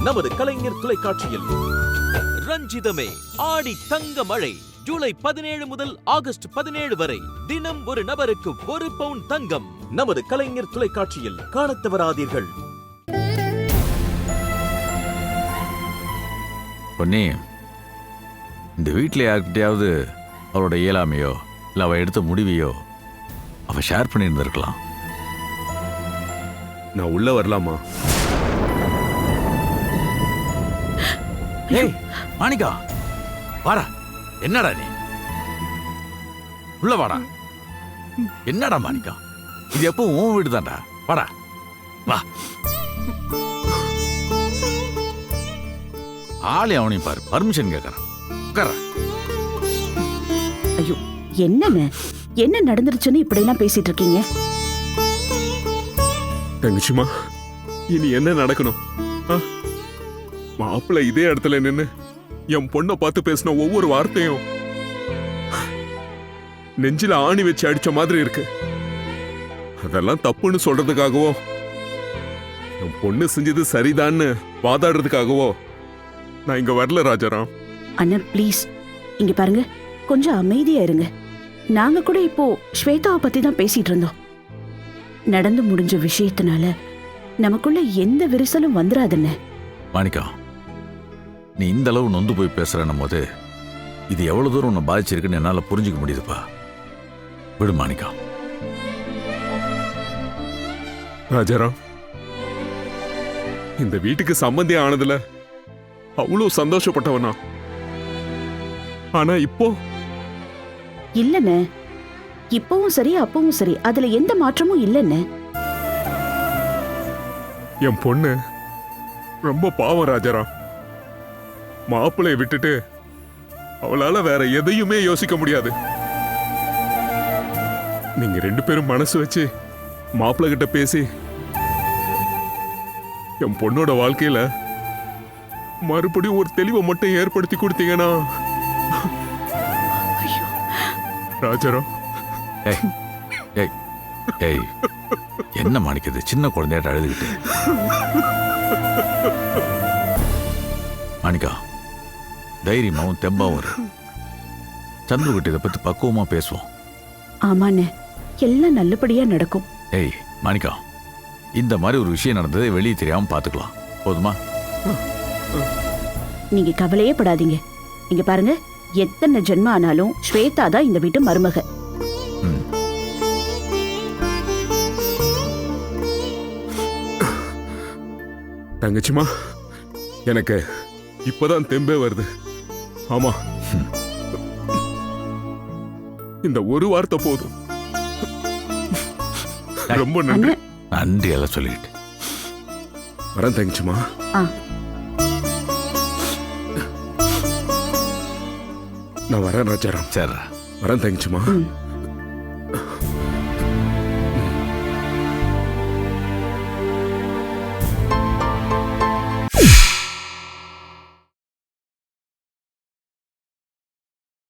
நமது கலைஞர் தொலைக்காட்சியில். ரஞ்சிதமே ஆடி தங்க மழை ஜூலை 17 முதல் ஆகஸ்ட் 17 வரை தினம் ஒரு நபருக்கு 1 பவுன் தங்கம். நமது கலைஞர் தொலைக்காட்சியில் காணத் தவறாதீர்கள். பொன்னி, இந்த வீட்டில் யார்கிட்டையாவது அவளோட இயலாமையோ இல்லை அவள் எடுத்த முடிவையோ அவள் ஷேர் பண்ணியிருந்திருக்கலாம். நான் உள்ள வரலாமா? ஏய் மாணிக்கா, வாடா. என்னடா நீ உள்ள வாடா. என்னடா மாணிக்கா, இது எப்போ உன் வீடு தான்டா. வாடா வா. ஆளே அவனையும் பாரு, பர்மிஷன் கேட்கறான். உட்கார. ஐயோ, என்னன்னு என்ன நடந்துருச்சுன்னு இப்படி எல்லாம் பேசிட்டு இருக்கீங்க? தங்கச்சிமா, இனி என்ன நடக்கணும்? மாப்பிள்ளை இதே இடத்துல நின்னு என் பொண்ணை பார்த்து பேசின ஒவ்வொரு வார்த்தையும் நெஞ்சில ஆணி வச்சு அடிச்ச மாதிரி இருக்கு. அதெல்லாம் தப்புன்னு சொல்றதுக்காகவோ என் பொண்ணு செஞ்சது சரிதான்னு வாதாடுறதுக்காகவோ நான் இங்க வரல ராஜாராம். அண்ணன் ப்ளீஸ், இங்க பாருங்க, கொஞ்சம் அமைதியா இருங்க. நாங்க கூட இப்போ ஸ்வேதாவை பத்தி தான் பேசிட்டு இருந்தோம். நடந்து முடிஞ்ச விஷயத்தினால நமக்குள்ள எந்த விரிசலும் வந்துடாதுன்னு. மாணிக்கா, நீ இந்த அளவு நொந்து போய் பேசுறன்னும் போது இது எவ்வளவு தூரம் உன்னை பாதிச்சிருக்குன்னு என்னால புரிஞ்சுக்க முடியுதுப்பா. விடு மாணிக்கா. ராஜாராம், இந்த வீட்டுக்கு சம்பந்தி ஆனதுல அவ்வளவு சந்தோஷப்பட்டவனா. ஆனா இப்போ இல்லன்னு, இப்பவும் சரி அப்பவும் சரி, அதுல எந்த மாற்றமும் இல்லன்னு. என் பொண்ணு ரொம்ப பாவம் ராஜாராம். மாப்பிள்ளைய விட்டுட்டு அவளால வேற எதையுமே யோசிக்க முடியாது. நீங்க 2 பேரும் மனசு வச்சு மாப்பிள்ளை கிட்ட பேசி என் பொண்ணோட வாழ்க்கையில மறுபடியும் ஒரு தெளிவை மட்டும் ஏற்படுத்தி கொடுத்தீங்கன்னா. ராஜாராம், ஏய் ஏய் ஏய், என்ன மாணிக்குது? சின்ன குழந்தையாட்ட அழுதுகிட்டு. மாணிக்கா, தைரியமாவும் தெம்பாவும் இரு. சந்துரு கிட்ட இதை பத்தி பக்குவமா பேசுவோம். ஆமாண்ணே, எல்லாம் நல்லபடியா நடக்கும். ஏய் மாணிக்கா, இந்த மாதிரி ஒரு விஷயம் நடந்ததை வெளியே தெரியாம பாத்துக்கலாம். போதுமா? நீங்க கவலையே படாதீங்க. இங்க பாருங்க, எத்தனை ஜென்மம் ஆனாலும் ஸ்வேதா தான் இந்த வீட்டு மருமக. தங்கச்சிமா, எனக்கு இப்பதான் தெம்பே வருது. ஆமா, இந்த ஒரு வார்த்தை போதும். ரொம்ப நன்றி. நன்றி எல்லாம் சொல்லிட்டு வரேன் தங்கச்சிமா. நான் வரேன் ராஜாராம். சரி, வரேன் தங்கச்சிமா.